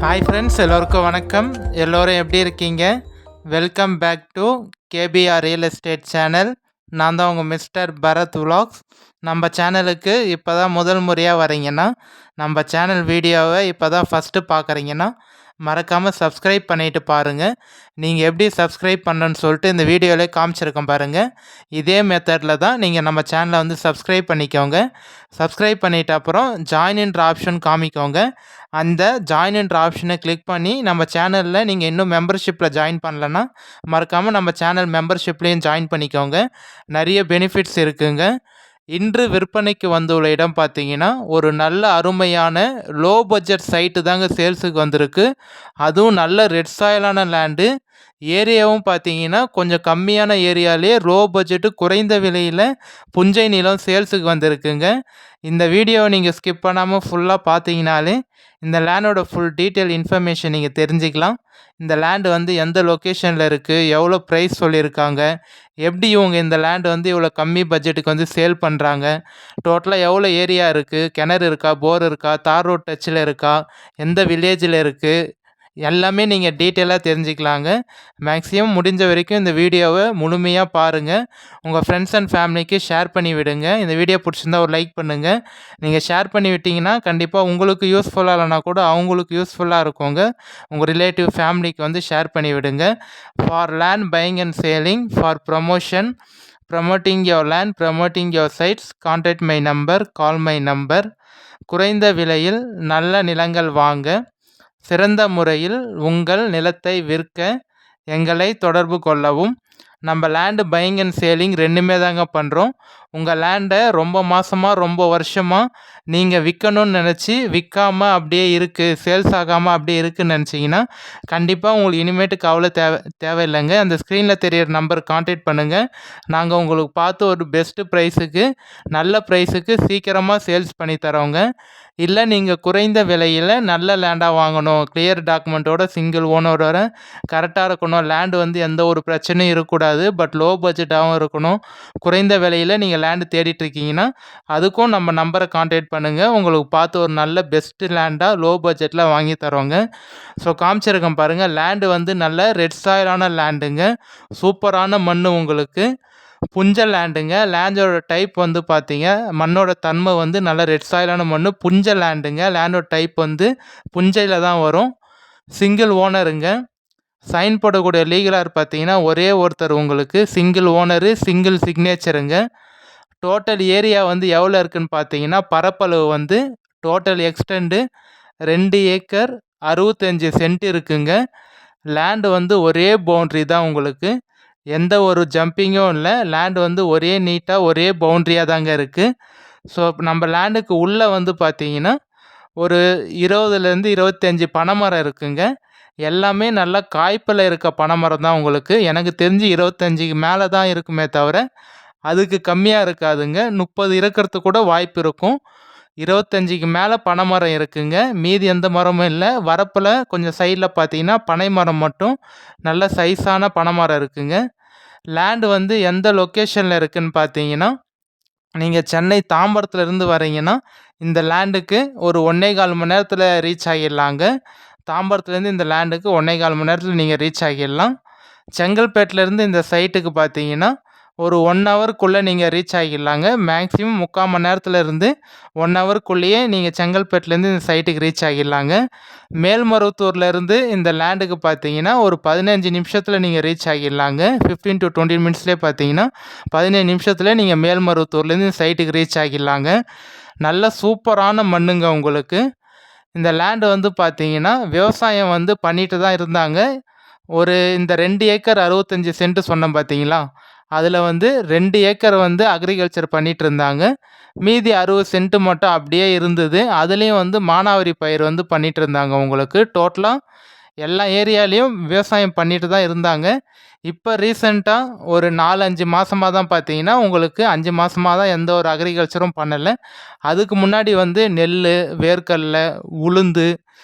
Hi friends, எல்லோருக்கும் வணக்கம். எல்லோரும் எப்படி இருக்கீங்க? Welcome back to KPR real estate channel. நான் தான் உங்கள் மிஸ்டர் பரத் விலாக்ஸ். நம்ம சேனலுக்கு இப்போ தான் முதல் முறையாக வரீங்கன்னா, நம்ம சேனல் வீடியோவை இப்போ தான் ஃபஸ்ட்டு பார்க்குறீங்கன்னா, மறக்காமல் சப்ஸ்கிரைப் பண்ணிவிட்டு பாருங்கள். நீங்கள் எப்படி சப்ஸ்கிரைப் பண்ணணுன்னு சொல்லிட்டு இந்த வீடியோவிலே காமிச்சிருக்கேன் பாருங்கள். இதே மெத்தடில் தான் நீங்கள் நம்ம சேனலை வந்து சப்ஸ்கிரைப் பண்ணிக்கோங்க. சப்ஸ்கிரைப் பண்ணிட்ட அப்புறம் ஜாயின்ன்ற ஆப்ஷன் காமிக்கோங்க. அந்த ஜாயின்ன்ற ஆப்ஷனை கிளிக் பண்ணி நம்ம சேனலில் நீங்கள் இன்னும் மெம்பர்ஷிப்பில் ஜாயின் பண்ணலன்னா மறக்காமல் நம்ம சேனல் மெம்பர்ஷிப்லேயும் ஜாயின் பண்ணிக்கோங்க. நிறைய பெனிஃபிட்ஸ் இருக்குங்க. இன்று விற்பனைக்கு வந்துள்ள இடம் பார்த்தீங்கன்னா, ஒரு நல்ல அருமையான லோ பட்ஜெட் சைட்டு தாங்க சேல்ஸுக்கு வந்திருக்கு. அதுவும் நல்ல ரெட் சாயிலான லேண்டு. ஏரியாவும் பார்த்தீங்கன்னா, கொஞ்சம் கம்மியான ஏரியாவிலே லோ பட்ஜெட்டு குறைந்த விலையில் புஞ்சை நிலம் சேல்ஸுக்கு வந்திருக்குங்க. இந்த வீடியோவை நீங்கள் ஸ்கிப் பண்ணாமல் ஃபுல்லாக பார்த்தீங்கனாலே இந்த லேண்டோட ஃபுல் டீட்டெயில் இன்ஃபர்மேஷன் நீங்கள் தெரிஞ்சுக்கலாம். இந்த லேண்டு வந்து எந்த லொக்கேஷனில் இருக்குது, எவ்வளோ ப்ரைஸ் சொல்லியிருக்காங்க, எப்படி இவங்க இந்த லேண்டு வந்து இவ்வளோ கம்மி பட்ஜெட்டுக்கு வந்து சேல் பண்ணுறாங்க, டோட்டலாக எவ்வளோ ஏரியா இருக்குது, கிணறு இருக்கா, போர் இருக்கா, தார் ரோட் டச்சில் இருக்கா, எந்த வில்லேஜில் இருக்குது, எல்லாமே நீங்கள் டீட்டெயிலாக தெரிஞ்சுக்கலாங்க. மேக்ஸிமம் முடிஞ்ச வரைக்கும் இந்த வீடியோவை முழுமையாக பாருங்கள். உங்கள் ஃப்ரெண்ட்ஸ் அண்ட் ஃபேமிலிக்கு ஷேர் பண்ணி விடுங்க. இந்த வீடியோ பிடிச்சிருந்தா ஒரு லைக் பண்ணுங்கள். நீங்கள் ஷேர் பண்ணி விட்டிங்கன்னா கண்டிப்பாக உங்களுக்கு யூஸ்ஃபுல்லாக இல்லைனா கூட அவங்களுக்கு யூஸ்ஃபுல்லாக இருக்குங்க. உங்கள் ரிலேட்டிவ் ஃபேமிலிக்கு வந்து ஷேர் பண்ணி விடுங்க. For land buying and selling, for promotion, promoting your land, promoting your sites, contact my number, call my number. குறைந்த விலையில் நல்ல நிலங்கள் வாங்க, சிறந்த முறையில் உங்கள் நிலத்தை விற்க எங்களை தொடர்பு கொள்ளவும். நம்ம லேண்டு பையிங் அண்ட் சேலிங் ரெண்டுமே தாங்க பண்ணுறோம். உங்கள் லேண்டை ரொம்ப மாதமாக ரொம்ப வருஷமாக நீங்கள் விற்கணும்னு நினச்சி விற்காமல் அப்படியே இருக்குது, சேல்ஸ் ஆகாமல் அப்படியே இருக்குதுன்னு நினச்சிங்கன்னா கண்டிப்பாக உங்களுக்கு இனிமேட்டு கவலை தேவையில்லைங்க. அந்த ஸ்க்ரீனில் தெரியிற நம்பர் கான்டாக்ட் பண்ணுங்கள். நாங்கள் உங்களுக்கு பார்த்து ஒரு பெஸ்ட்டு ப்ரைஸுக்கு, நல்ல ப்ரைஸுக்கு சீக்கிரமாக சேல்ஸ் பண்ணி தரோங்க. இல்லை நீங்கள் குறைந்த விலையில் நல்ல லேண்டாக வாங்கணும், கிளியர் டாக்குமெண்ட்டோட சிங்கிள் ஓனரோட கரெக்டாக இருக்கணும், லேண்டு வந்து எந்த ஒரு பிரச்சனையும் இருக்கக்கூடாது, பட் லோ பட்ஜெட்டாகவும் இருக்கணும், குறைந்த விலையில் நீங்கள் லேண்டு தேடிட்டுருக்கீங்கன்னா அதுக்கும் நம்ம நம்பரை கான்டாக்ட் பண்ணுங்கள். உங்களுக்கு பார்த்து ஒரு நல்ல பெஸ்ட்டு லேண்டாக லோ பட்ஜெட்டில் வாங்கி தரோங்க. ஸோ காமிச்சிருக்கேன் பாருங்கள். லேண்டு வந்து நல்ல ரெட் சாயிலான லேண்டுங்க. சூப்பரான மண் உங்களுக்கு. புஞ்ச லேண்டுங்க. லேண்டோட டைப் வந்து பார்த்தீங்க, மண்ணோட தன்மை வந்து நல்ல ரெட் சாயிலான மண், புஞ்ச லேண்டுங்க. லேண்டோட டைப் வந்து புஞ்சையில் தான் வரும். சிங்கிள் ஓனருங்க. சைன் போடக்கூடிய லீகலார் பார்த்தீங்கன்னா ஒரே ஒருத்தர் உங்களுக்கு. சிங்கிள் ஓனரு, சிங்கிள் சிக்னேச்சருங்க. டோட்டல் ஏரியா வந்து எவ்வளோ இருக்குதுன்னு பார்த்தீங்கன்னா, பரப்பளவு வந்து டோட்டல் எக்ஸ்டெண்டு 2 ஏக்கர் 65 சென்ட் இருக்குங்க. லேண்டு வந்து ஒரே பவுண்ட்ரி தான் உங்களுக்கு. எந்த ஒரு ஜம்பிங்கும் இல்லை. லேண்டு வந்து ஒரே நீட்டாக ஒரே பவுண்ட்ரியாக தாங்க இருக்குது. ஸோ நம்ம லேண்டுக்கு உள்ளே வந்து பார்த்தீங்கன்னா ஒரு 20லேருந்து 25 பனைமரம் இருக்குங்க. எல்லாமே நல்லா காய்ப்பில் இருக்க பனைமரம் தான் உங்களுக்கு. எனக்கு தெரிஞ்சு 25க்கு மேலே தான் இருக்குமே தவிர அதுக்கு கம்மியாக இருக்காதுங்க. 30 இருக்கிறதுக்கு கூட வாய்ப்பு இருக்கும். 25க்கு மேலே பனைமரம் இருக்குங்க. மீதி எந்த மரமும் இல்லை. வரப்பில் கொஞ்சம் சைடில் பார்த்தீங்கன்னா பனை மரம் மட்டும் நல்ல சைஸான பனைமரம் இருக்குங்க. லேண்டு வந்து எந்த லொக்கேஷனில் இருக்குதுன்னு பார்த்தீங்கன்னா, நீங்கள் சென்னை தாம்பரத்துலேருந்து வரீங்கன்னா இந்த லேண்டுக்கு ஒரு 1.25 மணி நேரத்தில் ரீச் ஆகிடலாங்க. தாம்பரத்துலேருந்து இந்த லேண்டுக்கு 1.25 மணி நேரத்தில் நீங்கள் ரீச் ஆகிடலாம். செங்கல்பேட்டிலேருந்து இந்த சைட்டுக்கு பார்த்தீங்கன்னா ஒரு 1 ஹவருக்குள்ளே நீங்கள் ரீச் ஆகிடலாங்க. மேக்ஸிமம் 3/4 மணி நேரத்துலேருந்து 1 ஹவருக்குள்ளேயே நீங்கள் செங்கல்பேட்டிலேருந்து இந்த சைட்டுக்கு ரீச் ஆகிடலாங்க. மேல்மருவத்தூர்லேருந்து இந்த லேண்டுக்கு பார்த்தீங்கன்னா ஒரு 15 நிமிஷத்தில் நீங்கள் ரீச் ஆகிடலாங்க. 15 to 20 மினிட்ஸ்லேயே பார்த்தீங்கன்னா 15 நிமிஷத்தில் நீங்கள் மேல்மருவத்தூர்லேருந்து இந்த சைட்டுக்கு ரீச் ஆகிடலாங்க. நல்ல சூப்பரான மண்ணுங்க உங்களுக்கு. இந்த லேண்டு வந்து பார்த்தீங்கன்னா விவசாயம் வந்து பண்ணிட்டு தான் இருந்தாங்க. இந்த 2 ஏக்கர் 65 சென்ட் சொன்னேன் பார்த்தீங்களா, அதில் வந்து 2 ஏக்கர் வந்து அக்ரிகல்ச்சர் பண்ணிகிட்டு இருந்தாங்க. மீதி 60 சென்ட் மட்டும் அப்படியே இருந்தது. அதுலேயும் வந்து மானாவாரி பயிர் வந்து பண்ணிகிட்டு இருந்தாங்க உங்களுக்கு. டோட்டலாக எல்லா ஏரியாலேயும் விவசாயம் பண்ணிட்டு தான் இருந்தாங்க. இப்போ ரீசெண்டாக ஒரு 4-5 மாதமாக தான் பார்த்தீங்கன்னா உங்களுக்கு 5 மாதமாக தான் எந்த ஒரு அக்ரிகல்ச்சரும் பண்ணலை. அதுக்கு முன்னாடி வந்து நெல், வேர்க்கடலை, உளுந்து,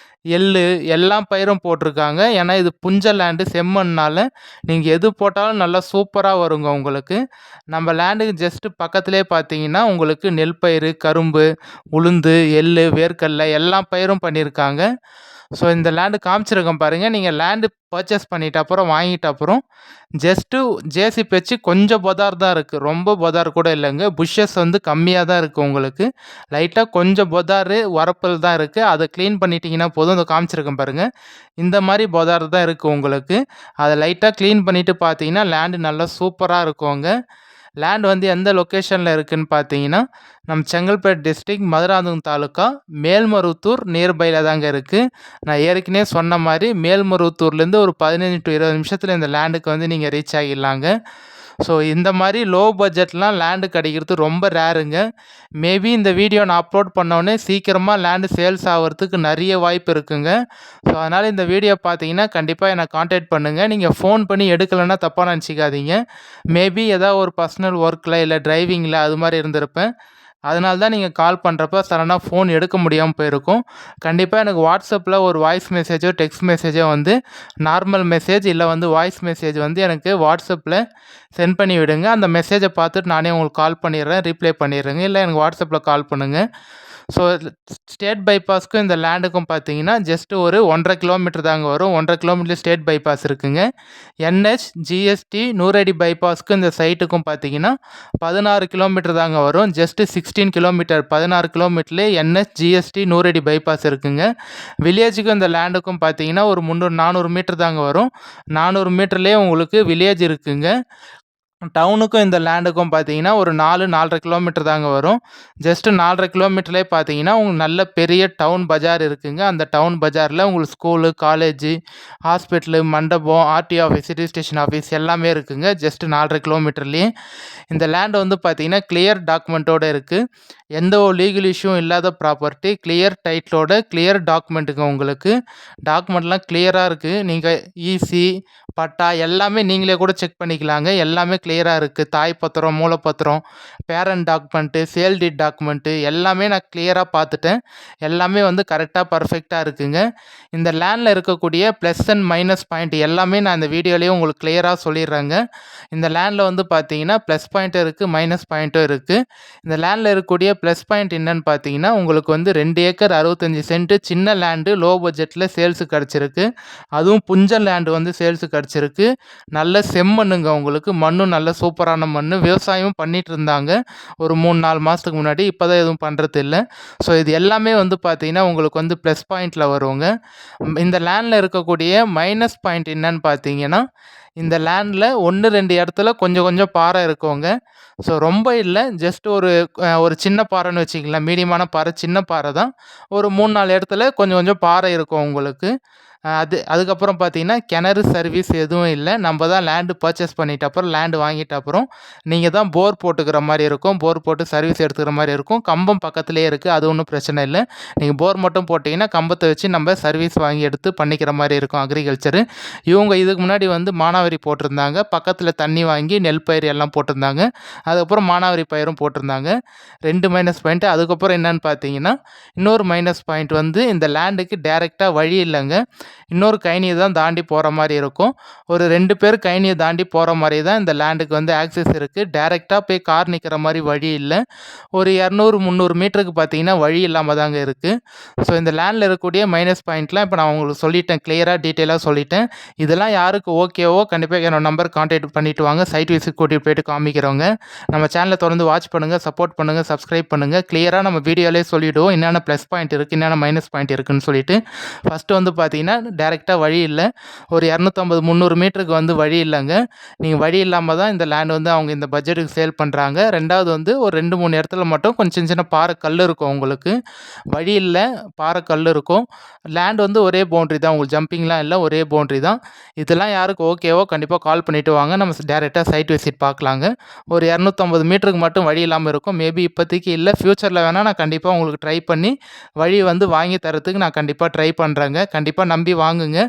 எள்ளு எல்லாம் பயிரும் போட்டிருக்காங்க. ஏன்னா இது புஞ்ச லேண்டு, செம்மண்னால் நீங்கள் எது போட்டாலும் நல்லா சூப்பராக வருங்க உங்களுக்கு. நம்ம லேண்டுக்கு ஜஸ்ட்டு பக்கத்துலேயே பார்த்தீங்கன்னா உங்களுக்கு நெல் பயிர், கரும்பு, உளுந்து, எள்ளு, வேர்க்கடலை எல்லா பயிரும் பண்ணியிருக்காங்க. ஸோ இந்த லேண்டு காமிச்சிருக்கேன் பாருங்கள். நீங்கள் லேண்டு பர்ச்சேஸ் பண்ணிட்ட அப்புறம் வாங்கிட்ட அப்புறம் ஜஸ்ட்டு ஜேசிபி வச்சு கொஞ்சம் பொதார் தான் இருக்குது. ரொம்ப பொதார் கூட இல்லைங்க. புஷ்ஷஸ் வந்து கம்மியாக தான் இருக்குது உங்களுக்கு. லைட்டாக கொஞ்சம் பொதார் வரப்பில் தான் இருக்குது. அதை க்ளீன் பண்ணிட்டீங்கன்னா போதும். அதை காமிச்சிருக்கேன் பாருங்கள். இந்த மாதிரி பொதார் தான் இருக்குது உங்களுக்கு. அதை லைட்டாக க்ளீன் பண்ணிவிட்டு பார்த்தீங்கன்னா லேண்டு நல்லா சூப்பராக இருக்குங்க. லேண்ட் வந்து எந்த லொக்கேஷனில் இருக்குதுன்னு பார்த்தீங்கன்னா, நம்ம செங்கல்பேட் டிஸ்ட்ரிக்ட் மதுராந்தகம் தாலுக்கா மேல்மருவத்தூர் நியர்பையில் தாங்க இருக்குது. நான் ஏற்கனவே சொன்ன மாதிரி மேல்மருவத்தூர்லேருந்து ஒரு 15 to 20 நிமிஷத்தில் இந்த லேண்டுக்கு வந்து நீங்கள் ரீச் ஆகிடலாங்க. ஸோ இந்த மாதிரி லோ பட்ஜெட்லாம் லேண்டு கிடைக்கிறது ரொம்ப ரேருங்க. மேபி இந்த வீடியோ நான் அப்லோட் பண்ணோடனே சீக்கிரமாக லேண்டு சேல்ஸ் ஆகிறதுக்கு நிறைய வாய்ப்பு இருக்குங்க. ஸோ அதனால் இந்த வீடியோ பார்த்தீங்கன்னா கண்டிப்பாக என்னை காண்டாக்ட் பண்ணுங்கள். நீங்கள் ஃபோன் பண்ணி எடுக்கலைன்னா தப்பாக நினச்சிக்காதீங்க. மேபி ஏதாவது ஒரு பர்சனல் ஒர்க்கில் இல்லை டிரைவிங்கில் அது மாதிரி இருந்திருப்பேன். அதனால தான் நீங்கள் கால் பண்ணுறப்ப சடனாக ஃபோன் எடுக்க முடியாமல் போயிருக்கும். கண்டிப்பாக எனக்கு வாட்ஸ்அப்பில் ஒரு வாய்ஸ் மெசேஜோ டெக்ஸ்ட் மெசேஜோ வந்து நார்மல் மெசேஜ் இல்லை வந்து வாய்ஸ் மெசேஜ் வந்து எனக்கு வாட்ஸ்அப்பில் சென்ட் பண்ணி விடுங்க. அந்த மெசேஜை பார்த்துட்டு நானே உங்களுக்கு கால் பண்ணிடுறேன், ரீப்ளை பண்ணிடுறேங்க. இல்லை எனக்கு வாட்ஸ்அப்பில் கால் பண்ணுங்கள். ஸோ ஸ்டேட் பைபாஸ்க்கும் இந்த லேண்டுக்கும் பார்த்தீங்கன்னா ஜஸ்ட் ஒரு 1.5 கிலோமீட்டர் தாங்க வரும். 1.5 கிலோமீட்டர் ஸ்டேட் பைபாஸ் இருக்குங்க. என்ஹெச் ஜிஎஸ்டி 100 அடி பைபாஸ்க்கு இந்த சைட்டுக்கும் பார்த்தீங்கன்னா 16 கிலோமீட்டர் தாங்க வரும். ஜஸ்ட் 16 கிலோமீட்டர் 16 கிலோமீட்டர்லேயே என்ஹெச் ஜிஎஸ்டி 100 அடி பைபாஸ் இருக்குங்க. வில்லேஜுக்கும் இந்த லேண்டுக்கும் பார்த்தீங்கன்னா ஒரு 300-400 மீட்டர் தாங்க வரும். 400 மீட்டர்லேயே உங்களுக்கு வில்லேஜ் இருக்குங்க. டவுனுக்கும் இந்த லேண்டுக்கும் பார்த்தீங்கன்னா ஒரு 4-4.5 கிலோமீட்டர் தாங்க வரும். ஜஸ்ட்டு 4.5 கிலோமீட்டர்லேயே பார்த்தீங்கன்னா உங்களுக்கு நல்ல பெரிய டவுன் பஜார் இருக்குங்க. அந்த டவுன் பஜாரில் உங்களுக்கு ஸ்கூலு, காலேஜு, ஹாஸ்பிட்டலு, மண்டபம், ஆர்டிஓ ஆஃபீஸ், ரிஜிஸ்ட்ரேஷன் ஆஃபீஸ் எல்லாமே இருக்குங்க. ஜஸ்ட்டு 4.5 கிலோமீட்டர்லேயே. இந்த லேண்ட் வந்து பார்த்தீங்கன்னா கிளியர் டாக்குமெண்ட்டோடு இருக்குது. எந்த ஒரு லீகல் இஷ்யூவும் இல்லாத ப்ராப்பர்ட்டி, கிளியர் டைட்டிலோட கிளியர் டாக்குமெண்ட்டுங்க உங்களுக்கு. டாக்குமெண்ட்லாம் கிளியராக இருக்குது. நீங்கள் ஈசி, பட்டா எல்லாமே நீங்களே கூட செக் பண்ணிக்கலாங்க. எல்லாமே கிளியராக இருக்குது. தாய் பத்திரம், மூலப்பத்திரம், parent document, sale deed document எல்லாமே நான் கிளியராக பார்த்துட்டேன். எல்லாமே வந்து கரெக்டாக பர்ஃபெக்டாக இருக்குங்க. இந்த லேண்டில் இருக்கக்கூடிய ப்ளஸ் அண்ட் மைனஸ் பாயிண்ட் எல்லாமே நான் இந்த வீடியோலேயே உங்களுக்கு கிளியராக சொல்லிடுறேங்க. இந்த லேண்டில் வந்து பார்த்தீங்கன்னா ப்ளஸ் பாயிண்ட்டும் இருக்குது, மைனஸ் பாயிண்ட்டும் இருக்குது. இந்த லேண்டில் இருக்கக்கூடிய ப்ளஸ் பாயிண்ட் என்னன்னு பார்த்தீங்கன்னா உங்களுக்கு வந்து 2 ஏக்கர் 65 சென்ட் சின்ன லேண்டு லோ பட்ஜெட்டில் சேல்ஸுக்கு கிடச்சிருக்கு. அதுவும் புஞ்ச லேண்டு வந்து சேல்ஸுக்கு கிடச்சிருக்கு. நல்ல செம்மண்ணுங்க உங்களுக்கு. மண்ணும் நல்ல சூப்பரான மண். விவசாயமும் பண்ணிட்டு இருந்தாங்க ஒரு 3-4 மாதத்துக்கு முன்னாடி. இப்போ தான் எதுவும் பண்ணுறது இல்லை. ஸோ இது எல்லாமே வந்து பார்த்தீங்கன்னா உங்களுக்கு வந்து ப்ளஸ் பாயிண்டில் வருவாங்க. இந்த லேண்டில் இருக்கக்கூடிய மைனஸ் பாயிண்ட் என்னன்னு பார்த்தீங்கன்னா இந்த லேண்டில் 1-2 இடத்துல கொஞ்சம் கொஞ்சம் பாறை இருக்குங்க. ஸோ ரொம்ப இல்லை, ஜஸ்ட் ஒரு சின்ன பாறைன்னு வச்சுக்கலாம். மீடியமான பாறை, சின்ன பாறை தான். ஒரு 3-4 இடத்துல கொஞ்சம் கொஞ்சம் பாறை இருக்கும் உங்களுக்கு. அதுக்கப்புறம் பார்த்தீங்கன்னா கிணறு சர்வீஸ் எதுவும் இல்லை. நம்ம தான் லேண்டு பர்ச்சேஸ் பண்ணிட்ட அப்புறம் லேண்டு வாங்கிட்ட அப்புறம் நீங்கள் தான் போர் போட்டுக்கிற மாதிரி இருக்கும். போர் போட்டு சர்வீஸ் எடுத்துக்கிற மாதிரி இருக்கும். கம்பம் பக்கத்துலேயே இருக்குது. அது ஒன்றும் பிரச்சனை இல்லை. நீங்கள் போர் மட்டும் போட்டிங்கன்னா கம்பத்தை வச்சு நம்ம சர்வீஸ் வாங்கி எடுத்து பண்ணிக்கிற மாதிரி இருக்கும் அக்ரிகல்ச்சரு. இவங்க இதுக்கு முன்னாடி வந்து மானாவாரி போட்டிருந்தாங்க. பக்கத்தில் தண்ணி வாங்கி நெல் பயிர் எல்லாம் போட்டிருந்தாங்க. அதுக்கப்புறம் மானாவாரி பயிரும் போட்டிருந்தாங்க. 2 மைனஸ் பாயிண்ட்டு. அதுக்கப்புறம் என்னன்னு பார்த்தீங்கன்னா இன்னொரு மைனஸ் பாயிண்ட் வந்து இந்த லேண்டுக்கு டைரெக்டாக வழி இல்லைங்க. இன்னொரு கைனியை தான் தாண்டி போகிற மாதிரி இருக்கும். ஒரு 2 பேர் கைனியை தாண்டி போகிற மாதிரி தான் இந்த லேண்டுக்கு வந்து ஆக்சஸ் இருக்குது. டைரெக்டாக போய் கார் நிற்கிற மாதிரி வழி இல்லை. ஒரு 200-300 மீட்டருக்கு பார்த்தீங்கன்னா வழி இல்லாமல் தாங்க இருக்குது. ஸோ இந்த லேண்டில் இருக்கக்கூடிய மைனஸ் பாயிண்ட்லாம் இப்போ நான் உங்களுக்கு சொல்லிட்டேன், கிளியராக டீட்டெயிலாக சொல்லிட்டேன். இதெல்லாம் யாருக்கு ஓகேவோ கண்டிப்பாக என்னோட நம்பர் கான்டாக்ட் பண்ணிவிட்டு வாங்க. சைட் விசிட் கூட்டிகிட்டு போயிட்டு காமிக்கிறவங்க. நம்ம சேனலை தொடர்ந்து வாட்ச் பண்ணுங்கள், சப்போர்ட் பண்ணுங்கள், சப்ஸ்கிரைப் பண்ணுங்கள். கிளியராக நம்ம வீடியோலேயே சொல்லிவிடுவோம் என்னென்ன ப்ளஸ் பாயிண்ட் இருக்குது, என்னென்ன மைனஸ் பாயிண்ட் இருக்குதுன்னு சொல்லிட்டு. ஃபஸ்ட்டு வந்து பார்த்தீங்கன்னா டைரெக்டாக வழி இல்லை. ஒரு 250-300 மீட்டருக்கு வந்து வழி இல்லைங்க. நீங்கள் வழி இல்லாமல் தான் இந்த லேண்ட் வந்து அவங்க இந்த பட்ஜெட்டுக்கு சேல் பண்ணுறாங்க. ரெண்டாவது வந்து ஒரு 2-3 இடத்துல மட்டும் கொஞ்சம் சின்ன சின்ன பாறை கல் இருக்கும் உங்களுக்கு. வழி இல்லை, பாறை கல் இருக்கும். லேண்ட் வந்து ஒரே பவுண்ட்ரி தான், உங்களுக்கு ஜம்பிங்லாம் இல்லை, ஒரே பவுண்ட்ரி தான். இதெல்லாம் யாருக்கு ஓகேவோ கண்டிப்பாக கால் பண்ணிவிட்டு வாங்க. நம்ம டேரெக்டாக சைட் விசிட் பார்க்கலாங்க. ஒரு 250 மீட்டருக்கு மட்டும் வழி இல்லாமல் இருக்கும். மேபி இப்போதைக்கு இல்லை, ஃப்யூச்சரில் வேணால் நான் கண்டிப்பாக உங்களுக்கு ட்ரை பண்ணி வழி வந்து வாங்கி தரத்துக்கு நான் கண்டிப்பாக ட்ரை பண்ணுறேங்க. கண்டிப்பாக நம்பி நம்பி வாங்குங்க.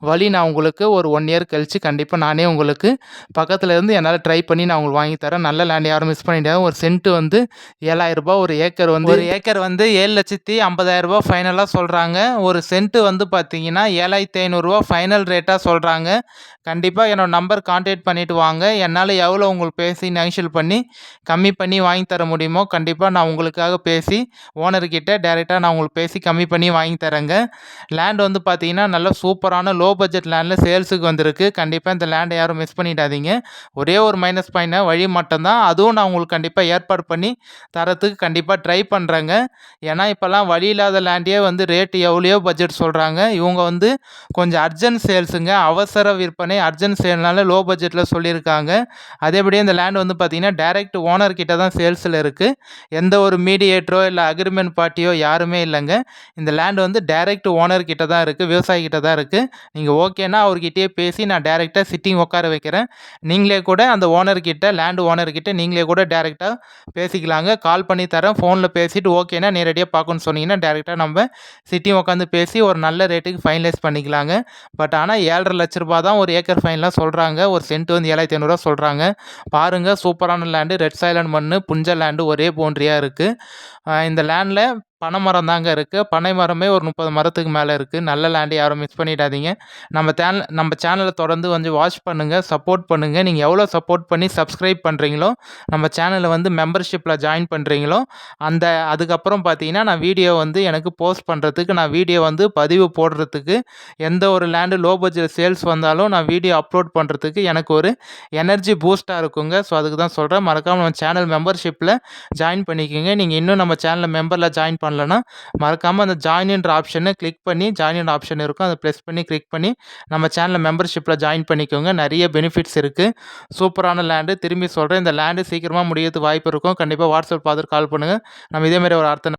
வழி நான் உங்களுக்கு ஒரு 1 இயர் கழிச்சு கண்டிப்பா நானே உங்களுக்கு பக்கத்துல இருந்து என்னால ட்ரை பண்ணி நான் உங்களுக்கு வாங்கி தரேன். நல்ல லேண்ட் யாரும் மிஸ் பண்ணிடாதீங்க. ஒரு சென்ட் வந்து ரூ. 7,000 ஒரு ஏக்கர் வந்து ரூ. 7,50,000 ஃபைனலா சொல்றாங்க. ஒரு சென்ட் வந்து பார்த்தீங்கன்னா ரூ. 7,500 ஃபைனல் ரேட்டா சொல்றாங்க. கண்டிப்பா என்னோட நம்பர் கான்டாக்ட் பண்ணிட்டு வாங்க. என்னால எவ்வளோ உங்களுக்கு பேசி நெகோஷியேட் பண்ணி கம்மி பண்ணி வாங்கி தர முடியுமோ கண்டிப்பா நான் உங்களுக்காக பேசி ஓனர்கிட்ட டைரக்ட்டா நான் உங்களுக்கு பேசி கம்மி பண்ணி வாங்கி தரேங்க. லேண்ட் வந்து பார்த்தீங்கன்னா, நல்ல சூப்பரான லோ பட்ஜெட் லேண்ட்ல சேல்ஸுக்கு வந்திருக்கு. கண்டிப்பா இந்த லேண்ட யாரும் மிஸ் பண்ணிடாதீங்க. ஒரே ஒரு மைனஸ் பாயிண்ட்னா வழி மட்டும் தான். அதுவும் நான் உங்களுக்கு கண்டிப்பா ஏற்பாடு பண்ணி தரத்துக்கு கண்டிப்பா ட்ரை பண்றேங்க. ஏன்னா, இப்பலாம் வழி இல்லாத லேண்டே வந்து ரேட் எவ்வளையோ பட்ஜெட் சொல்றாங்க. இவங்க வந்து கொஞ்சம் அர்ஜென்ட் சேல்ஸுங்க. அவசர விற்பனை, அர்ஜென்ட் சேல்னால லோ பட்ஜெட்ல சொல்லியிருக்காங்க. அதேபடியே இந்த லேண்ட் வந்து பார்த்தீங்கன்னா, டைரக்ட் ஓனர் கிட்ட தான் சேல்ஸ்ல இருக்கு. எந்த ஒரு மீடியேட்டரோ, இல்ல அக்ரீமெண்ட் பார்ட்டியோ யாருமே இல்லங்க. இந்த லேண்ட் வந்து டைரக்ட் ஓனர் கிட்ட தான் இருக்கு. விவசாயி கிட்ட தான் இருக்கு. நீங்க ஓகேன்னா அவர்கிட்டயே பேசி நான் டைரக்ட்டா சிட்டிங் உட்கார வைக்கிறேன். நீங்களே கூட அந்த ஓனர் கிட்ட, லேண்ட் ஓனர் கிட்ட நீங்களே கூட டைரக்ட்டா பேசிக்கலாங்க. கால் பண்ணி தரேன். ஃபோன்ல பேசிட்டு ஓகேன்னா நேரடியா பார்க்கணும்னு சொன்னீங்கன்னா, டைரக்ட்டா நம்ம சிட்டிங் உட்காந்து பேசி ஒரு நல்ல ரேட்டுக்கு ஃபைனலைஸ் பண்ணிக்கலாங்க. பட் ஆனா ரூ. 7,50,000 தான் ஒரு ஏக்கர் ஃபைனலா சொல்றாங்க. ஒரு சென்ட் வந்து ரூ. 7,500 சொல்றாங்க. பாருங்க சூப்பரான லேண்டு. ரெட் சாயில் அண்ட் மண்ணு, புஞ்ச லேண்டு ஒரே பவுண்டரியா இருக்கு. இந்த லேண்ட்ல பனைமரம் தாங்க இருக்கு. பனை மரமே ஒரு 30 மரத்துக்கு மேல இருக்கு. நல்ல லேண்ட் யாரும் மிஸ் பண்ணிடாதீங்க. நம்ம சேனல தொடர்ந்து கொஞ்சம் வாட்ச் பண்ணுங்க, சப்போர்ட் பண்ணுங்க. நீங்க எவ்வளோ சப்போர்ட் பண்ணி சப்ஸ்கிரைப் பண்றீங்களோ, நம்ம சேனல வந்து மெம்பர்ஷிப்ல ஜாயின் பண்றீங்களோ, அதுக்கப்புறம் பார்த்தீங்கன்னா, நான் வீடியோ வந்து எனக்கு போஸ்ட் பண்றதுக்கு, நான் வீடியோ வந்து பதிவு போடுறதுக்கு, எந்த ஒரு லேண்ட் லோ பட்ஜெட் சேல்ஸ் வந்தாலும் நான் வீடியோ அப்லோட் பண்றதுக்கு எனக்கு ஒரு எனர்ஜி பூஸ்ட்டா இருக்குங்க. ஸோ அதுக்கு தான் சொல்றேன். மறக்காம நம்ம சேனல் மெம்பர்ஷிப்ல ஜாயின் பண்ணிக்கங்க. நீங்க இன்னும் நம்ம சேனல்ல மெம்பர்ல ஜாயின் பண்ணலன்னா, மறக்காம அந்த ஜாயின்ன்ற ஆப்ஷன கிளிக் பண்ணி ஜாயின் ஆப்ஷன் இருக்கும். அத பிரஸ் பண்ணி கிளிக் பண்ணி நம்ம சேனல்ல மெம்பர்ஷிப்ல ஜாயின் பண்ணிக்கோங்க. நெறைய பெனிஃபிட்ஸ் இருக்கு. சூப்பரான லேண்டு. திரும்பி சொல்றேன். இந்த லேண்டு சீக்கிரமா முடியறதுக்கு வாய்ப்பு இருக்கும். கண்டிப்பா வாட்ஸ்அப் பார்த்துட்டு கால் பண்ணுங்க. நம்ம இதே மாரி ஒரு அடுத்த